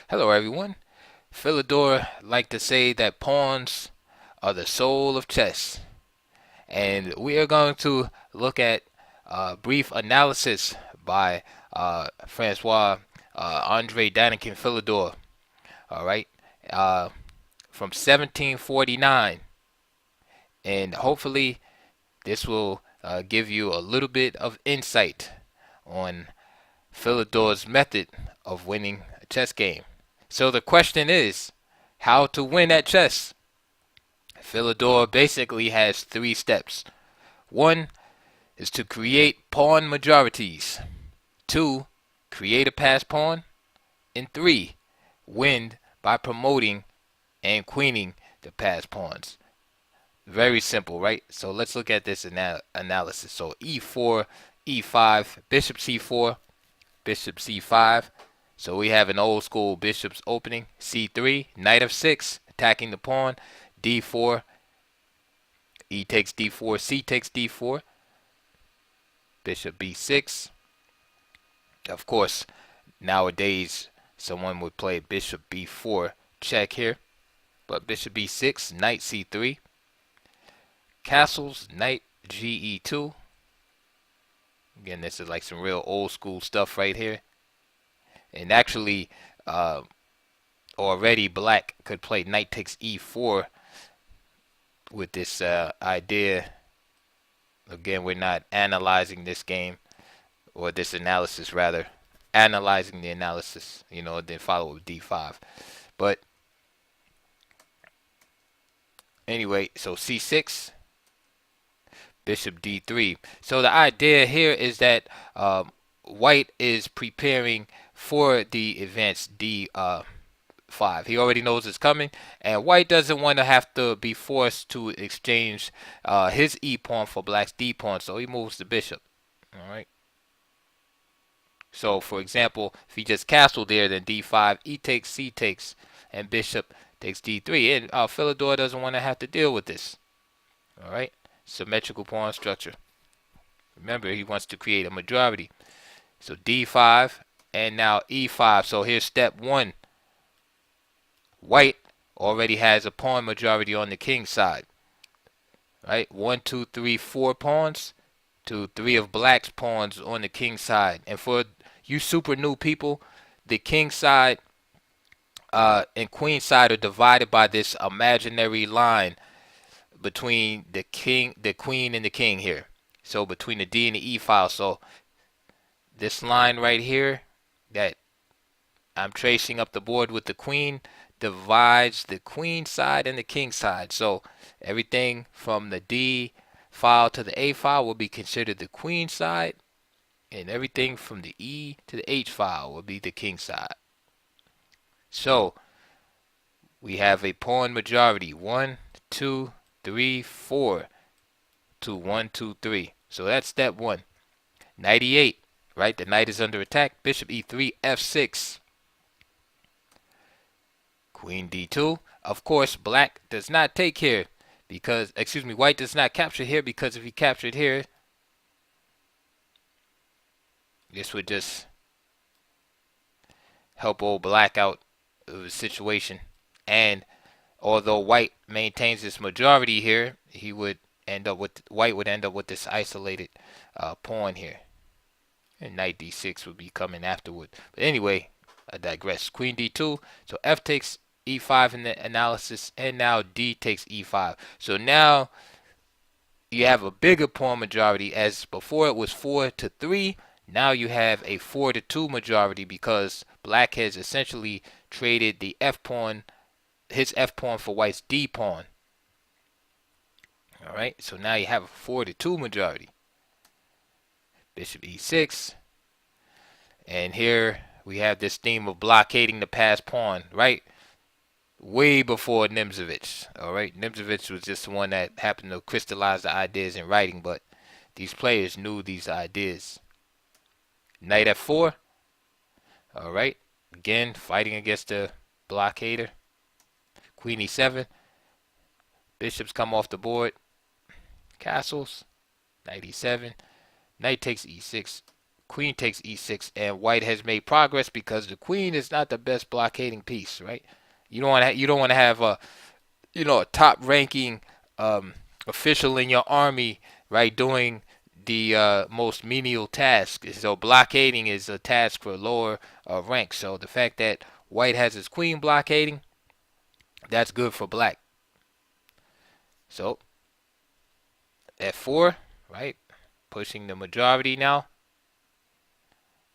Hello everyone. Philidor like to say that pawns are the soul of chess. And we are going to look at a brief analysis by Francois Andre Danikin Philidor. Alright. Uh, from 1749. And hopefully this will give you a little bit of insight on Philidor's method of winning a chess game. So the question is, how to win at chess? Philidor basically has three steps. One is to create pawn majorities. Two, create a passed pawn. And three, win by promoting and queening the passed pawns. Very simple, right? So let's look at this analysis. So e4, e5, bishop c4, bishop c5. So we have an old school bishop's opening. c3, knight f6, attacking the pawn. d4, e takes d4, c takes d4. Bishop b6. Of course, nowadays someone would play bishop b4 check here. But bishop b6, knight c3. Castles, knight ge2. Again, this is like some real old school stuff right here. And actually, already black could play knight takes e4 with this idea. Again, we're not analyzing this game, or this analysis rather. Analyzing the analysis, then follow with d5. But anyway, so c6, bishop d3. So the idea here is that white is preparing for the advanced d5. He already knows it's coming, and white doesn't want to have to be forced to exchange his e pawn for black's d pawn, so he moves the bishop. All right. So, for example, if he just castled there, then d5, e takes, c takes, and bishop takes d3. And Philidor doesn't want to have to deal with this. All right. Symmetrical pawn structure. Remember, he wants to create a majority. So d5 and now e5. So here's step one. White already has a pawn majority on the king side. Right? 1, 2, 3, 4 pawns to 3 of black's pawns on the king side. And for you super new people, the king side and queen side are divided by this imaginary line between the queen, and the king here. So between the D and the E file. So this line right here that I'm tracing up the board with the queen divides the queen side and the king side. So everything from the D file to the A file will be considered the queen side, and everything from the E to the H file will be the king side. So we have a pawn majority. 1, 2, 3, 4 to 1, 2, 3. So that's step one. Knight e8, right? The knight is under attack. Bishop e3, f6. Queen d2. Of course, black does not take here because, white does not capture here, because if he captured here, this would just help old black out of the situation. And although white maintains this majority here, white would end up with this isolated pawn here. And knight d6 would be coming afterward. But anyway, I digress. Queen d2. So f takes e5 in the analysis, and now d takes e5. So now you have a bigger pawn majority, as before it was 4 to 3. Now you have a 4 to 2 majority because black has essentially traded the f pawn, his f pawn, for white's d pawn. All right, so now you have a 4 to 2 majority. Bishop e6, and here we have this theme of blockading the passed pawn, right? Way before Nimzovich. All right, Nimzovich was just the one that happened to crystallize the ideas in writing, but these players knew these ideas. Knight f4. All right, again fighting against the blockader. Queen e7. Bishops come off the board. Castles. Knight e7. Knight takes e6. Queen takes e6, and white has made progress because the queen is not the best blockading piece, right? You don't want to have a a top ranking um, official in your army, right, doing the most menial task. So blockading is a task for lower rank. So the fact that white has his queen blockading, that's good for black. So f4, right, pushing the majority now,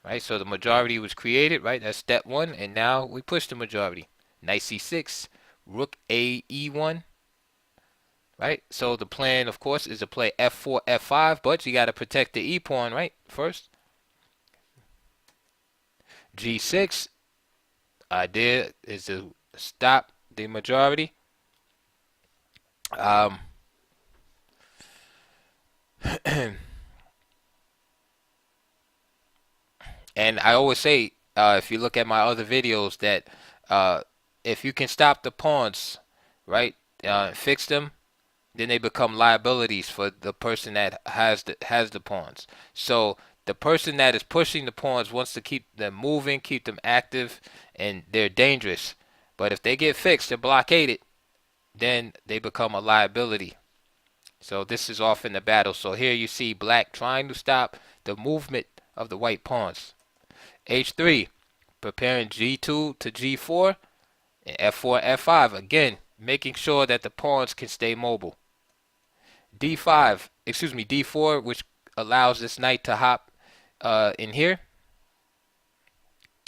right? So the majority was created, right? That's step one, and now we push the majority. Knight c6, rook a e1, right? So the plan, of course, is to play f4, f5, but you got to protect the e pawn, right? First, g6. Idea is to stop the majority. Um, and I always say, if you look at my other videos, that uh, if you can stop the pawns, right, fix them, then they become liabilities for the person that has the pawns. So the person that is pushing the pawns wants to keep them moving, keep them active, and they're dangerous. But if they get fixed and blockaded, then they become a liability. So this is often the battle. So here you see black trying to stop the movement of the white pawns. H3, preparing G2 to G4, and F4, F5. Again, making sure that the pawns can stay mobile. D5, excuse me, D4, which allows this knight to hop in here.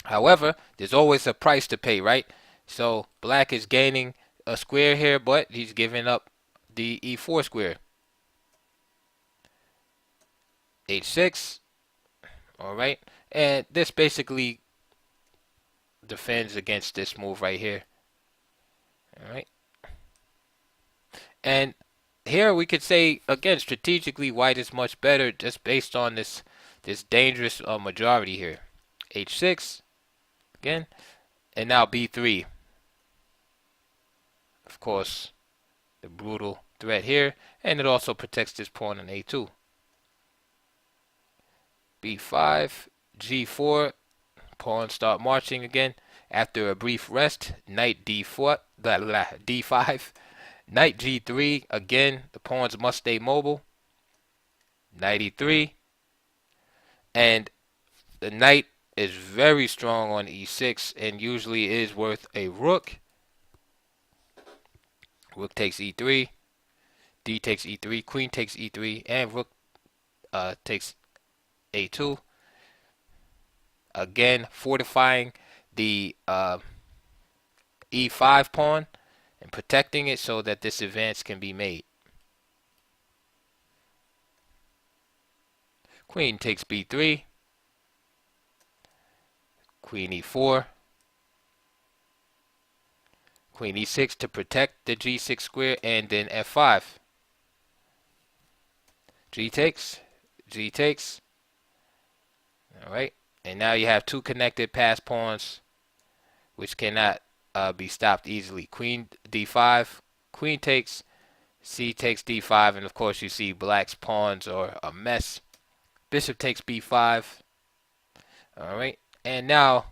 However, there's always a price to pay, right? So black is gaining a square here, but he's giving up the E4 square. H6, all right, and this basically defends against this move right here, all right. And here we could say again strategically white is much better just based on this dangerous majority here. H6 again, and now B3. Of course, the brutal threat here, and it also protects this pawn in A2. B5, G4, pawns start marching again. After a brief rest, knight D4, D5, knight G3. Again, the pawns must stay mobile. Knight E3, and the knight is very strong on E6 and usually is worth a rook. Rook takes E3, D takes E3, Queen takes E3, and Rook takes A2. Again, fortifying the E5 pawn and protecting it so that this advance can be made. Queen takes B3, Queen E4, Queen E6 to protect the G6 square, and then F5. G takes, G takes. Alright, and now you have two connected pass pawns which cannot be stopped easily. Queen D5, Queen takes, C takes D5, and of course you see black's pawns are a mess. Bishop takes B5. Alright, and now,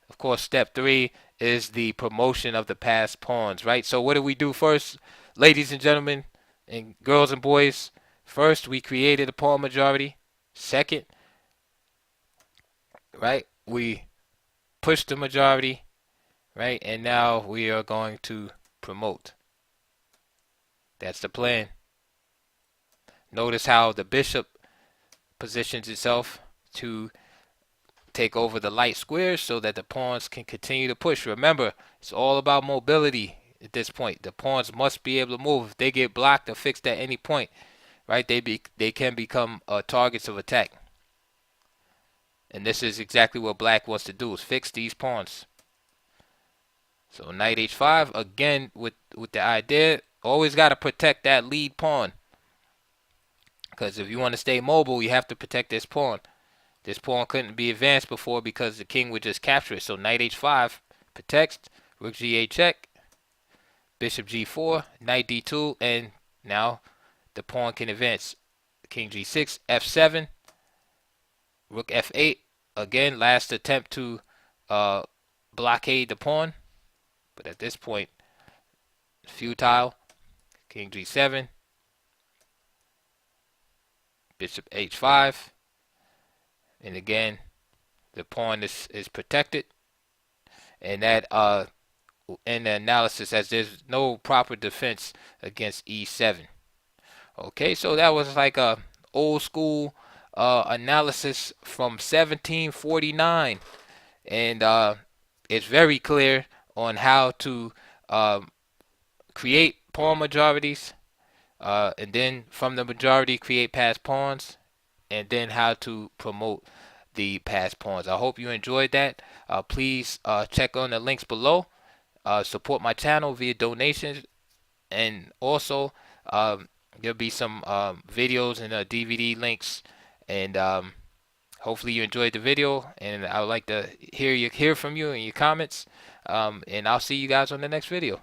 of course, step 3 is the promotion of the passed pawns, right? So what do we do first, ladies and gentlemen, and girls and boys? First, we created a pawn majority. Second, right, we pushed the majority, right? And now we are going to promote. That's the plan. Notice how the bishop positions itself to take over the light squares so that the pawns can continue to push. Remember, it's all about mobility at this point. The pawns must be able to move. If they get blocked or fixed at any point, right, they can become targets of attack. And this is exactly what black wants to do, is fix these pawns. So knight h5, again with the idea, always got to protect that lead pawn. Because if you want to stay mobile, you have to protect this pawn. This pawn couldn't be advanced before because the king would just capture it. So knight h5 protects, rook g8 check, bishop g4, knight d2, and now the pawn can advance. King g6, f7, Rook F8. Again, last attempt to uh, blockade the pawn, but at this point, futile. King G7. Bishop H5. And again, the pawn is protected. And that in the analysis, as there's no proper defense against E7. Okay, so that was like a old school analysis from 1749, and it's very clear on how to create pawn majorities, and then from the majority create passed pawns, and then how to promote the passed pawns. I hope you enjoyed that. Please check on the links below. Support my channel via donations, and also there'll be some videos and DVD links, and hopefully you enjoyed the video, and I would like to hear from you in your comments, and I'll see you guys on the next video.